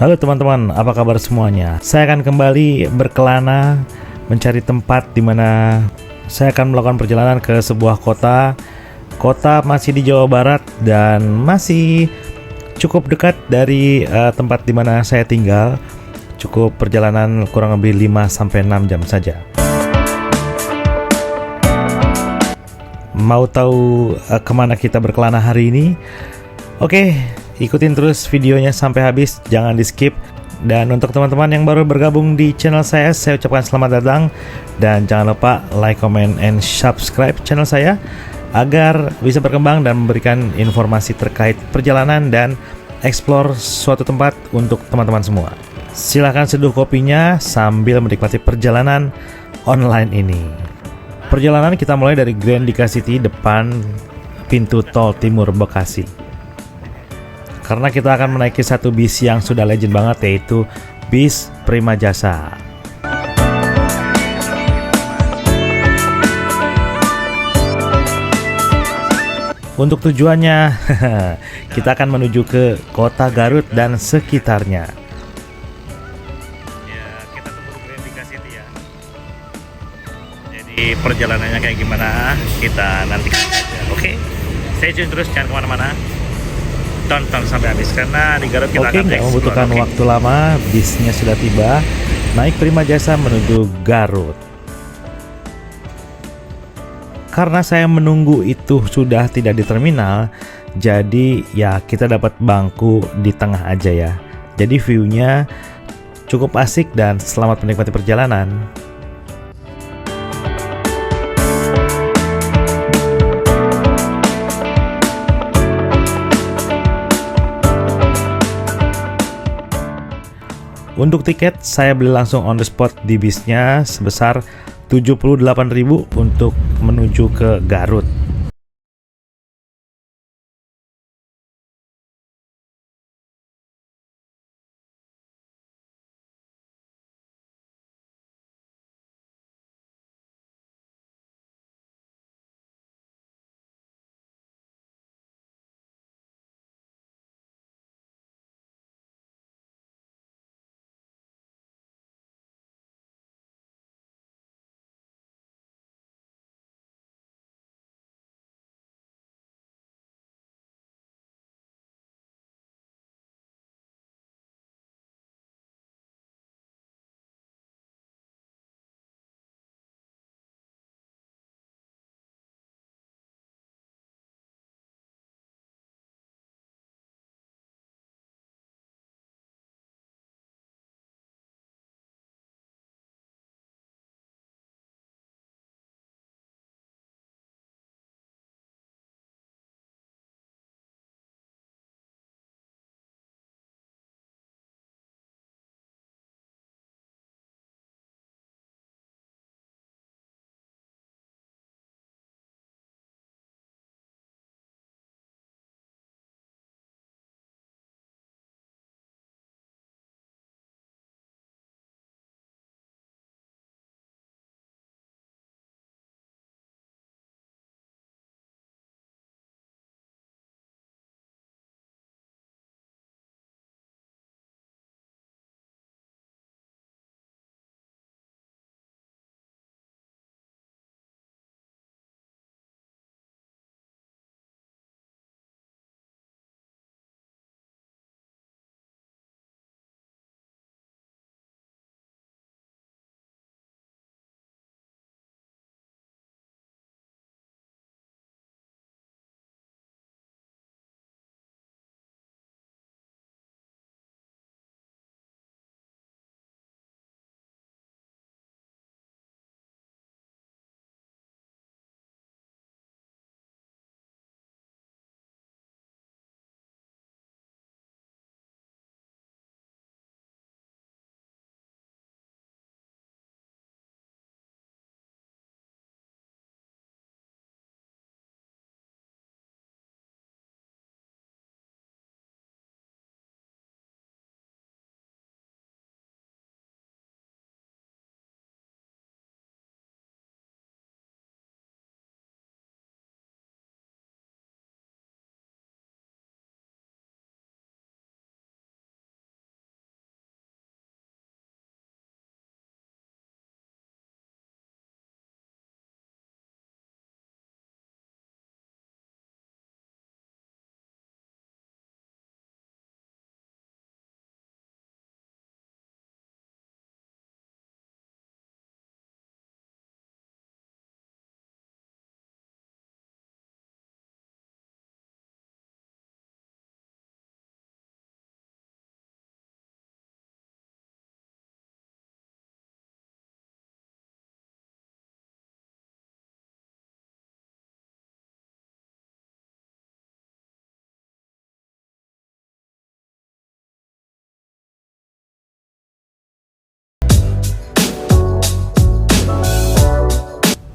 Halo teman-teman, apa kabar semuanya? Saya akan kembali berkelana mencari tempat di mana saya akan melakukan perjalanan ke sebuah kota. Kota masih di Jawa Barat dan masih cukup dekat dari tempat di mana saya tinggal. Cukup perjalanan kurang lebih 5-6 jam saja. Mau tahu kemana kita berkelana hari ini? Oke, ikutin terus videonya sampai habis, jangan di skip. Dan untuk teman-teman yang baru bergabung di channel saya ucapkan selamat datang. Dan jangan lupa like, comment, and subscribe channel saya agar bisa berkembang dan memberikan informasi terkait perjalanan dan explore suatu tempat untuk teman-teman semua. Silahkan seduh kopinya sambil menikmati perjalanan online ini. Perjalanan kita mulai dari Grandika City, depan pintu tol timur Bekasi. Karena kita akan menaiki satu bis yang sudah legend banget, yaitu bis Prima Jasa. Untuk tujuannya, kita akan menuju ke kota Garut dan sekitarnya. Ya, kita tunggu Grandika City ya. Jadi perjalanannya kayak gimana, kita nanti. Oke, stay tune terus, jangan kemana-mana. Tonton sampai habis karena di Garut kita akan nggak membutuhkan waktu lama, bisnya sudah tiba. Naik Prima Jasa menuju Garut. Karena saya menunggu itu sudah tidak di terminal, jadi ya kita dapat bangku di tengah aja ya. Jadi view-nya cukup asik dan selamat menikmati perjalanan. Untuk tiket saya beli langsung on the spot di bisnya sebesar 78.000 untuk menuju ke Garut.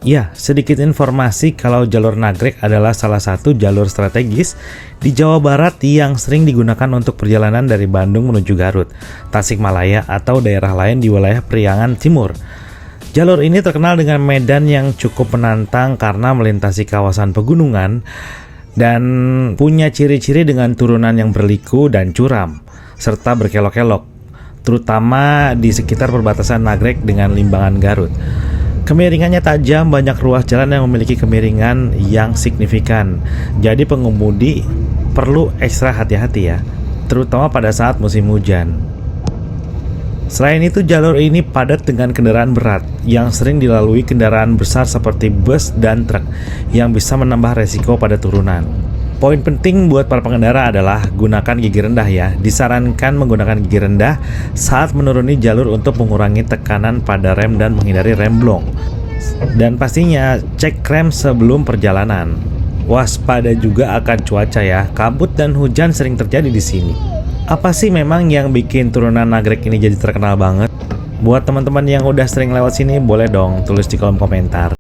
Ya, sedikit informasi kalau jalur Nagrek adalah salah satu jalur strategis di Jawa Barat yang sering digunakan untuk perjalanan dari Bandung menuju Garut, Tasikmalaya, atau daerah lain di wilayah Priangan Timur. Jalur ini terkenal dengan medan yang cukup menantang karena melintasi kawasan pegunungan dan punya ciri-ciri dengan turunan yang berliku dan curam, serta berkelok-kelok, terutama di sekitar perbatasan Nagrek dengan Limbangan Garut. Kemiringannya tajam, banyak ruas jalan yang memiliki kemiringan yang signifikan. Jadi pengemudi perlu ekstra hati-hati ya, terutama pada saat musim hujan. Selain itu, jalur ini padat dengan kendaraan berat yang sering dilalui kendaraan besar seperti bus dan truk yang bisa menambah resiko pada turunan. Poin penting buat para pengendara adalah gunakan gigi rendah ya. Disarankan menggunakan gigi rendah saat menuruni jalur untuk mengurangi tekanan pada rem dan menghindari remblong. Dan pastinya cek rem sebelum perjalanan. Waspada juga akan cuaca ya. Kabut dan hujan sering terjadi di sini. Apa sih memang yang bikin turunan Nagrek ini jadi terkenal banget? Buat teman-teman yang udah sering lewat sini, boleh dong tulis di kolom komentar.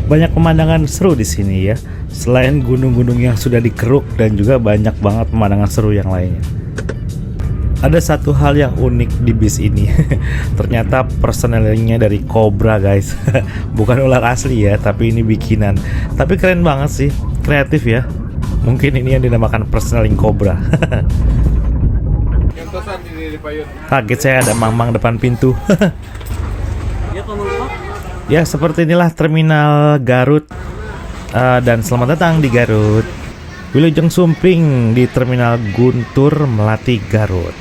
Banyak pemandangan seru di sini ya. Selain gunung-gunung yang sudah dikeruk dan juga banyak banget pemandangan seru yang lainnya. Ada satu hal yang unik di bis ini. Ternyata personelingnya dari Cobra guys. Bukan ular asli ya, tapi ini bikinan. Tapi keren banget sih, kreatif ya. Mungkin ini yang dinamakan personeling Cobra. Kaget saya ada mang-mang depan pintu. Ya, seperti inilah terminal Garut. Dan selamat datang di Garut. Wilujeng Sumping di terminal Guntur Melati Garut.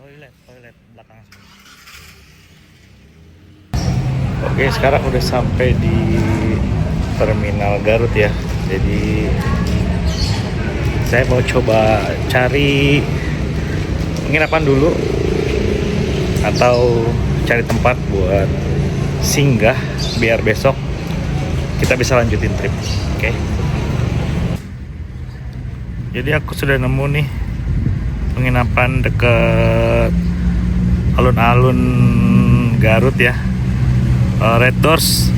Toilet belakang sini. Oke, sekarang udah sampai di terminal Garut ya. Jadi saya mau coba cari penginapan dulu atau cari tempat buat singgah biar besok kita bisa lanjutin trip. Oke. Jadi aku sudah nemu nih penginapan deket alun-alun Garut ya. Red Doors.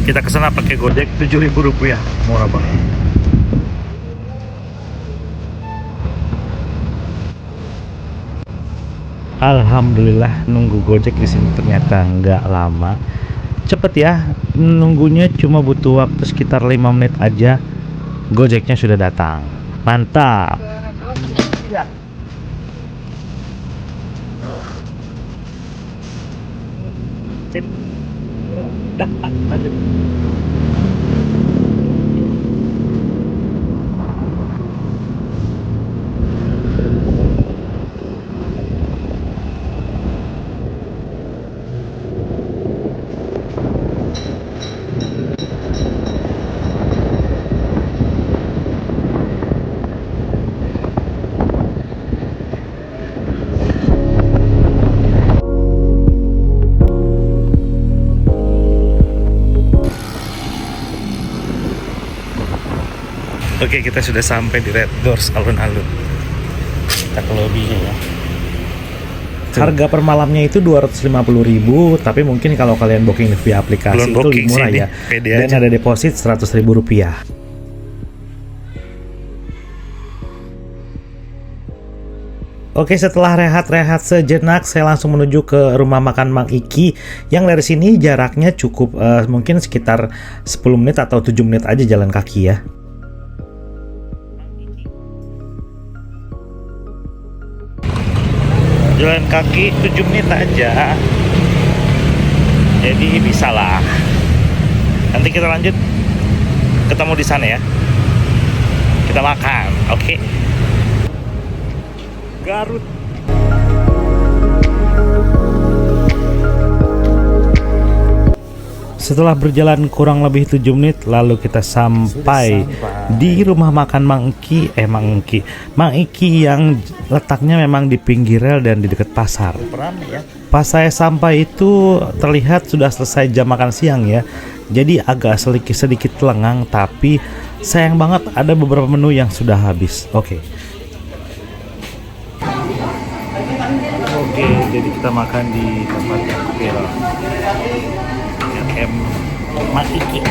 Kita kesana pakai Gojek, Rp7.000, murah banget. Alhamdulillah nunggu Gojek di sini ternyata nggak lama, cepet ya. Nunggunya cuma butuh waktu sekitar 5 menit aja. Gojeknya sudah datang, mantap. Ya. Sip. Lanjut. Oke, kita sudah sampai di Red Doors alun-alun. Kita ke lobbynya ya. Harga per malamnya itu 250.000, tapi mungkin kalau kalian booking via aplikasi itu lebih murah ya. Dan ada deposit 100.000 rupiah. Oke, setelah rehat-rehat sejenak, saya langsung menuju ke rumah makan Mang Iki yang dari sini jaraknya cukup mungkin sekitar 10 menit atau 7 menit aja jalan kaki ya. Jalan kaki 7 menit aja, jadi bisa lah. Nanti kita lanjut ketemu di sana ya, kita makan. Oke. Garut. Setelah berjalan kurang lebih 7 menit, lalu kita sampai di rumah makan Mang Iki yang letaknya memang di pinggir rel dan di dekat pasar. Pas saya sampai itu terlihat sudah selesai jam makan siang ya. Jadi agak sedikit lengang, tapi sayang banget ada beberapa menu yang sudah habis. Oke, jadi kita makan di tempat yang viral. Mang Iki.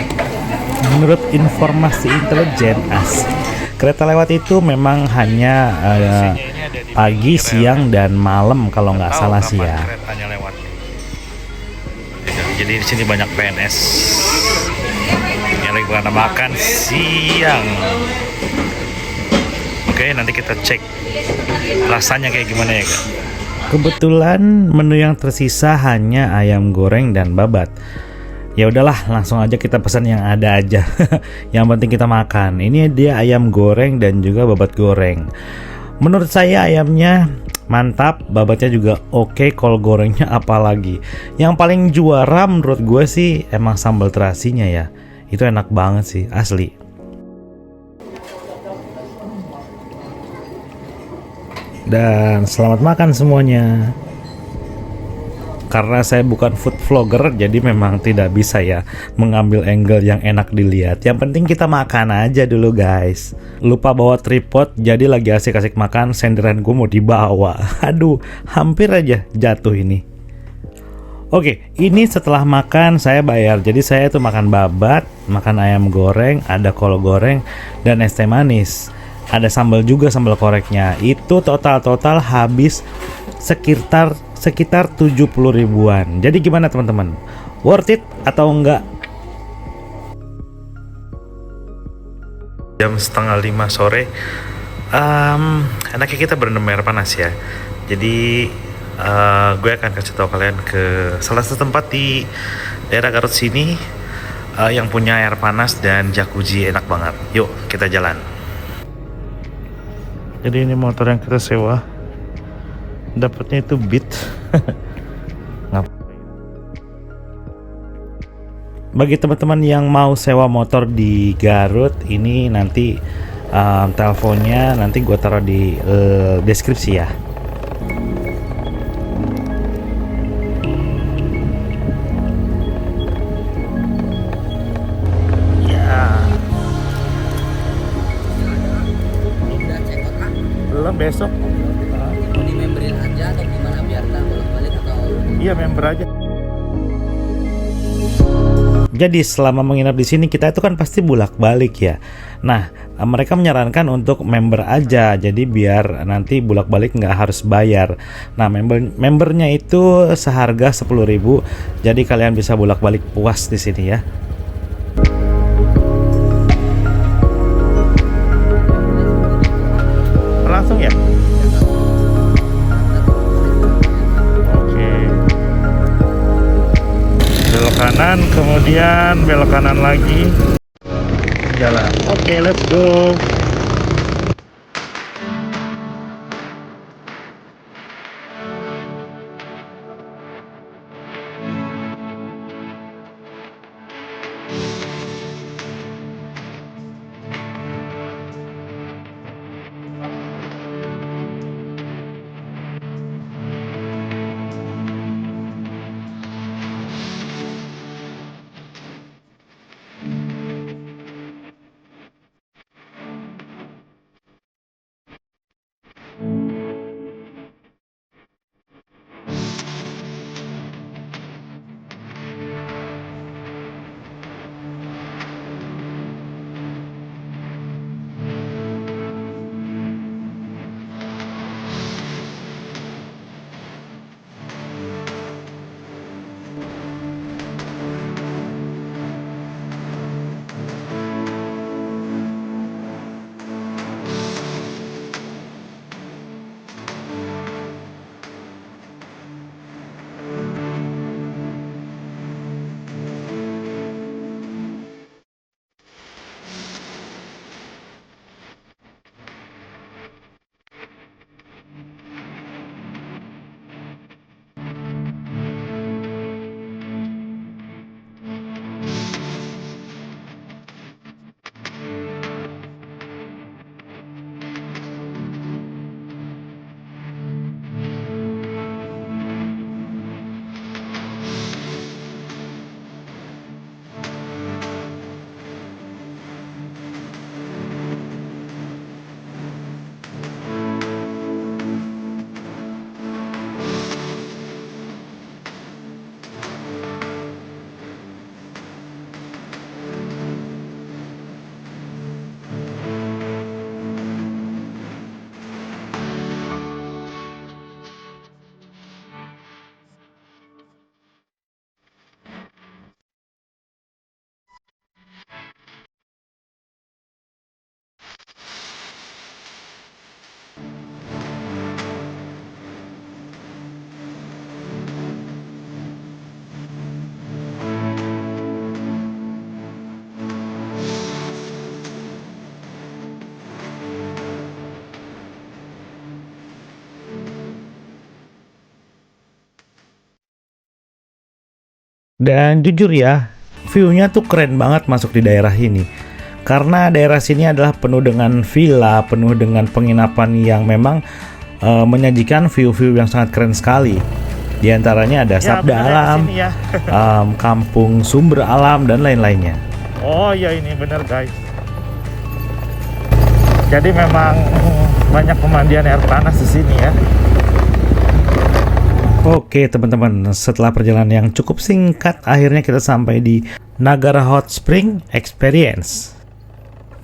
Menurut informasi intelijen kereta lewat itu memang hanya pagi, siang, dan malam kalau nggak salah sih ya. Jadi di sini banyak PNS yang lagi pada makan siang. Oke, nanti kita cek rasanya kayak gimana ya kak. Kebetulan menu yang tersisa hanya ayam goreng dan babat. Ya udahlah, langsung aja kita pesan yang ada aja. Yang penting kita makan. Ini dia ayam goreng dan juga babat goreng. Menurut saya ayamnya mantap, babatnya juga oke, kol gorengnya apalagi. Yang paling juara menurut gue sih emang sambal terasinya ya. Itu enak banget sih, asli. Dan selamat makan semuanya. Karena saya bukan food vlogger, jadi memang tidak bisa ya mengambil angle yang enak dilihat. Yang penting kita makan aja dulu guys. Lupa bawa tripod, jadi lagi asik-asik makan, senderan gue mau dibawa. Aduh, hampir aja jatuh ini. Oke, ini setelah makan saya bayar. Jadi saya tuh makan babat, makan ayam goreng, ada kol goreng, dan es teh manis. Ada sambal juga, sambal koreknya. Itu total habis sekitar 70 ribuan. Jadi gimana teman-teman? Worth it atau enggak? Jam setengah 5 sore. Enaknya kita berendam air panas ya. Jadi gue akan kasih tahu kalian ke salah satu tempat di daerah Garut sini yang punya air panas dan jacuzzi enak banget. Yuk kita jalan. Jadi ini motor yang kita sewa, dapatnya itu Beat. Bagi teman-teman yang mau sewa motor di Garut, ini nanti teleponnya nanti gue taruh di deskripsi ya. Belum, besok. Mau di memberin aja atau gimana biar ntar bolak-balik atau? Iya, member aja. Jadi selama menginap di sini kita itu kan pasti bolak-balik ya. Nah, mereka menyarankan untuk member aja. Jadi biar nanti bolak-balik nggak harus bayar. Nah, membernya itu seharga 10.000. Jadi kalian bisa bolak-balik puas di sini ya. Langsung ya? Oke. Belok kanan, kemudian belok kanan lagi. Jalan. Oke, let's go. Dan jujur ya, view-nya tuh keren banget masuk di daerah ini. Karena daerah sini adalah penuh dengan villa, penuh dengan penginapan yang memang menyajikan view-view yang sangat keren sekali. Di antaranya ada Sabda Alam, Kampung Sumber Alam, dan lain-lainnya. Oh ya, ini bener guys. Jadi memang banyak pemandian air panas di sini ya. Oke teman-teman, setelah perjalanan yang cukup singkat, akhirnya kita sampai di Nagara Hot Spring Experience.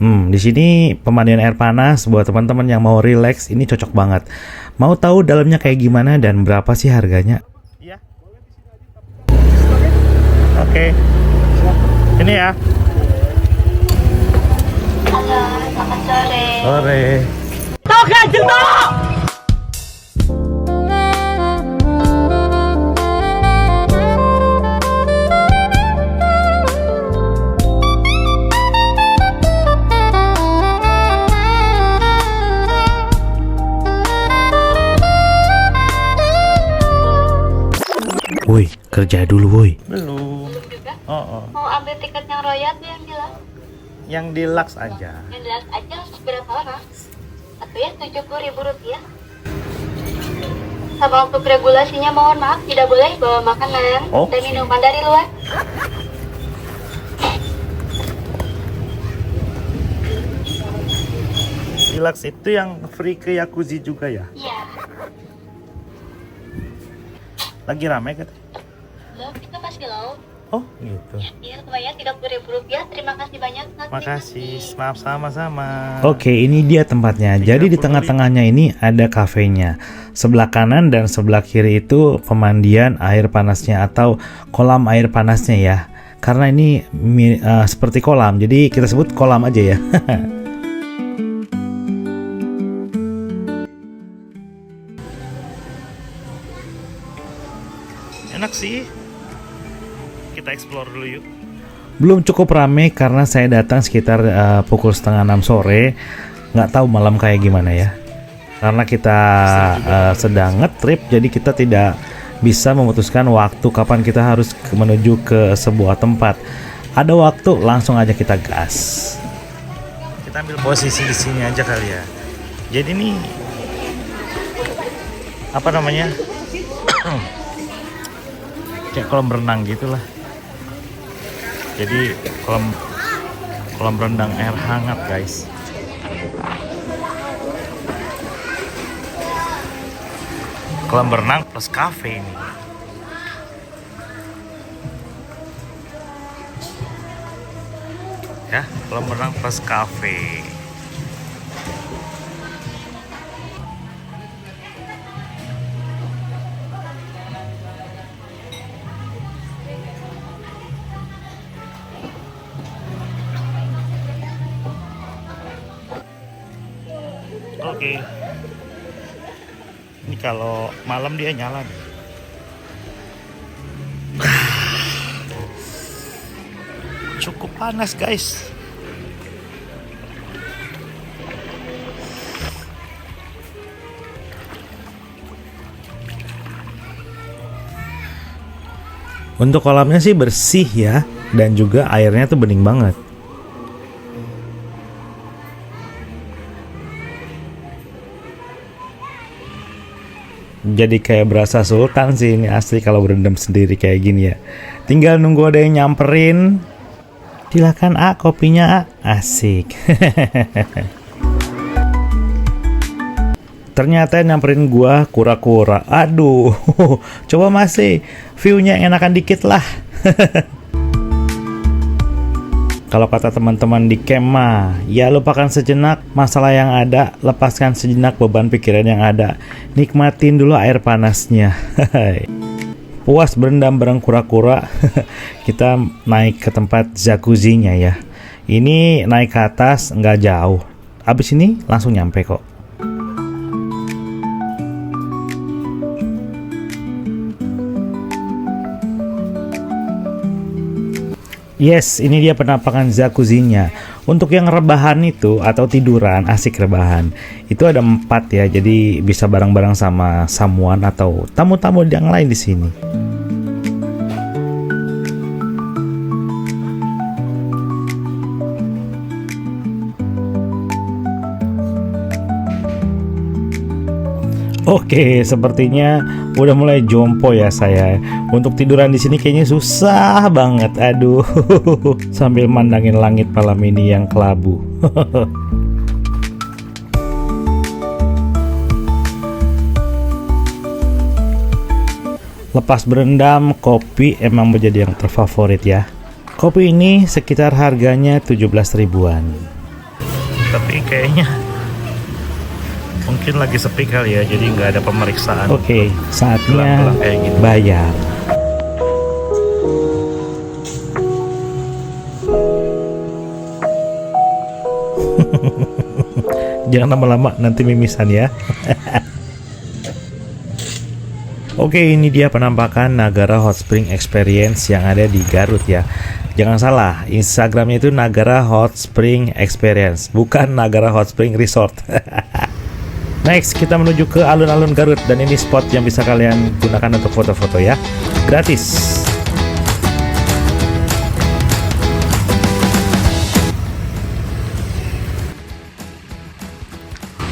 Di sini pemandian air panas buat teman-teman yang mau relax ini cocok banget. Mau tahu dalamnya kayak gimana dan berapa sih harganya? Iya. Oke. Ini ya. Halo, selamat sore. Sore. Woi, kerja dulu woi. Belum. Juga Oh. mau ambil tiket yang royal tuh yang jelas. Yang deluxe aja. Yang jelas aja untuk berapa orang? Atau ya 70.000 rupiah. Sama untuk regulasinya mohon maaf tidak boleh bawa makanan Oke. dan minuman dari luar. Deluxe itu yang free ke jacuzzi juga ya? Iya. Lagi ramai kan? Belum, itu masih low. Oh gitu. Iya, lumayan 30.000 rupiah. Terima kasih banyak. Makasih. Maaf, sama-sama. Oke, ini dia tempatnya. Jadi di tengah-tengahnya ini ada kafenya. Sebelah kanan dan sebelah kiri itu pemandian air panasnya atau kolam air panasnya ya. Karena ini seperti kolam, jadi kita sebut kolam aja ya. Enak sih. Kita explore dulu yuk. Belum cukup rame karena saya datang sekitar pukul 5:30 sore. Nggak tahu malam kayak gimana ya. Karena kita sedang ngetrip, jadi kita tidak bisa memutuskan waktu kapan kita harus menuju ke sebuah tempat. Ada waktu, langsung aja kita gas. Kita ambil posisi di sini aja kali ya. Jadi nih apa namanya? Kayak kolam renang gitulah. Jadi kolam renang air hangat guys. Kolam renang plus cafe ini. Ya, kolam renang plus cafe. Oke. Ini kalau malam dia nyala nih. Cukup panas guys. Untuk kolamnya sih bersih ya, dan juga airnya tuh bening banget. Jadi kayak berasa sultan sih ini asli kalau berendam sendiri kayak gini ya. Tinggal nunggu ada yang nyamperin. Silakan kopinya asik. Ternyata yang nyamperin gua kura-kura. Aduh, coba masih view-nya yang enakan dikit lah. Kalau kata teman-teman di kemah, ya lupakan sejenak masalah yang ada, lepaskan sejenak beban pikiran yang ada. Nikmatin dulu air panasnya. Puas berendam bareng kura-kura, kita naik ke tempat jacuzzi-nya ya. Ini naik ke atas nggak jauh. Abis ini langsung nyampe kok. Yes, ini dia penampakan jacuzzi-nya. Untuk yang rebahan itu atau tiduran, asik rebahan. Itu ada 4 ya, jadi bisa bareng-bareng sama someone atau tamu-tamu yang lain di sini. Oke, sepertinya udah mulai jompo ya saya. Untuk tiduran di sini kayaknya susah banget. Aduh, sambil mandangin langit malam ini yang kelabu. Lepas berendam, kopi emang menjadi yang terfavorit ya. Kopi ini sekitar harganya 17 ribuan. Tapi kayaknya mungkin lagi sepi kali ya, jadi nggak ada pemeriksaan. Oke, saatnya kayak gini bayar. Jangan lama-lama, nanti mimisan ya. Oke, ini dia penampakan Nagara Hot Spring Experience yang ada di Garut ya. Jangan salah, Instagramnya itu Nagara Hot Spring Experience, bukan Nagara Hot Spring Resort. Next, kita menuju ke alun-alun Garut, dan ini spot yang bisa kalian gunakan untuk foto-foto ya. Gratis.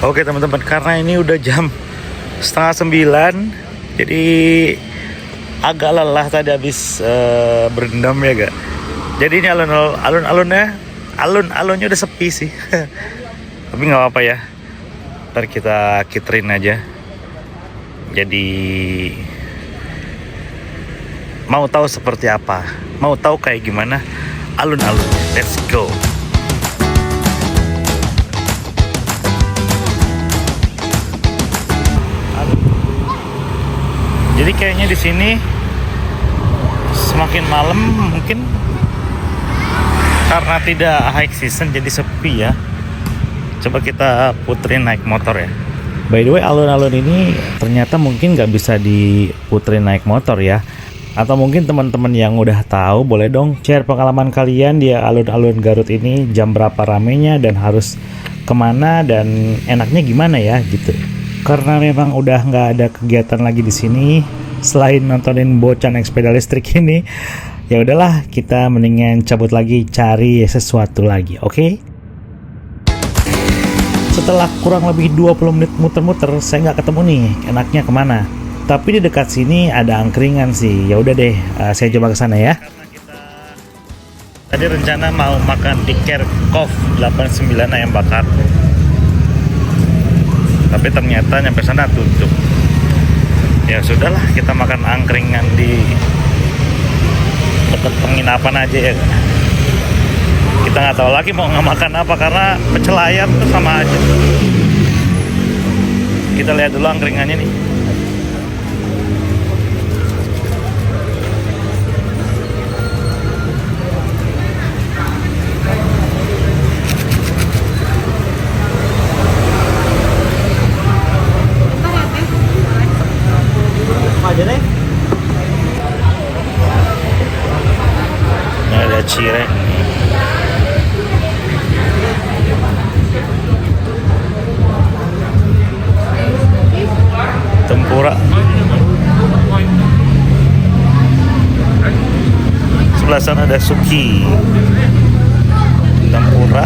Oke teman-teman, karena ini udah jam 8:30, jadi agak lelah tadi habis berendam ya gak. Jadi ini alun-alunnya udah sepi sih. Tapi nggak apa-apa ya. Ntar kita kitrin aja. Jadi mau tahu seperti apa, mau tahu kayak gimana alun-alunnya. Let's go. Jadi kayaknya di sini semakin malam mungkin karena tidak high season jadi sepi ya. Coba kita puterin naik motor ya. By the way, alun-alun ini ternyata mungkin nggak bisa diputerin naik motor ya. Atau mungkin teman-teman yang udah tahu boleh dong share pengalaman kalian di alun-alun Garut ini, jam berapa ramenya dan harus kemana dan enaknya gimana ya gitu. Karena memang udah nggak ada kegiatan lagi di sini selain nontonin bocah naik sepeda listrik ini, ya udahlah kita mendingan cabut lagi cari sesuatu lagi, oke? Setelah kurang lebih 20 menit muter-muter, saya nggak ketemu nih enaknya kemana. Tapi di dekat sini ada angkringan sih. Ya udah deh, saya coba ke sana ya. Tadi rencana mau makan di Kerkhoff 89 ayam bakar. Tapi ternyata nyampe sana tutup. Ya sudahlah, kita makan angkringan di dekat penginapan aja ya. Kita nggak tahu lagi mau makan apa karena pecel ayam tuh sama aja. Kita lihat dulu angkringannya nih. Aja deh. Ini ada cireng. Tempura. Sebelah sana ada suki. Tempura.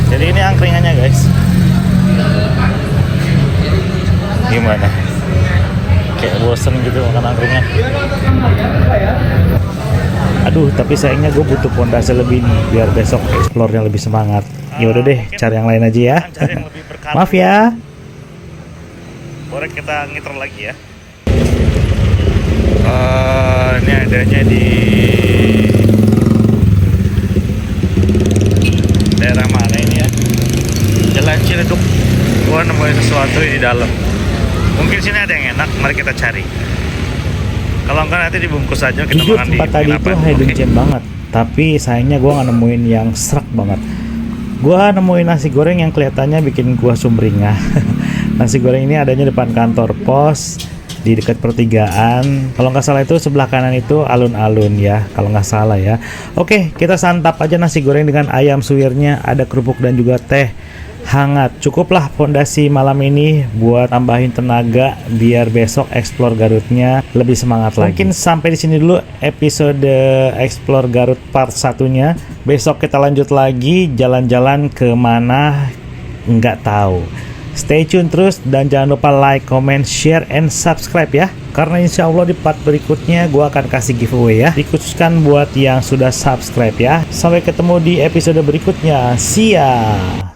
Jadi ini angkringannya guys. Gimana? Kayak bosen gitu makan angkringan. Aduh, tapi sayangnya gue butuh pondasi lebih nih biar besok explore-nya lebih semangat. Ya udah deh, cari yang lain aja ya. Maaf ya. Boleh kita ngiter lagi ya. Ini adanya di daerah mana ini ya? Jalan Ciledug. Gua nemuin sesuatu di dalam. Mungkin sini ada yang enak, mari kita cari. Kalau enggak nanti dibungkus aja kita Jujur, makan di tempat tadi itu hidden gem banget. Tapi sayangnya gue nggak nemuin yang serak banget. Gue nemuin nasi goreng yang kelihatannya bikin gue sumringah. Nasi goreng ini adanya depan kantor pos di dekat pertigaan. Kalau nggak salah itu sebelah kanan itu alun-alun ya, kalau nggak salah ya. Oke, kita santap aja nasi goreng dengan ayam suwirnya, ada kerupuk dan juga teh hangat. Cukuplah fondasi malam ini buat tambahin tenaga biar besok explore Garutnya lebih semangat lagi. Mungkin sampai di sini dulu episode explore Garut part 1-nya. Besok kita lanjut lagi jalan-jalan ke mana nggak tahu. Stay tune terus dan jangan lupa like, comment, share, and subscribe ya. Karena insya Allah di part berikutnya gue akan kasih giveaway ya, dikhususkan buat yang sudah subscribe ya. Sampai ketemu di episode berikutnya. See ya.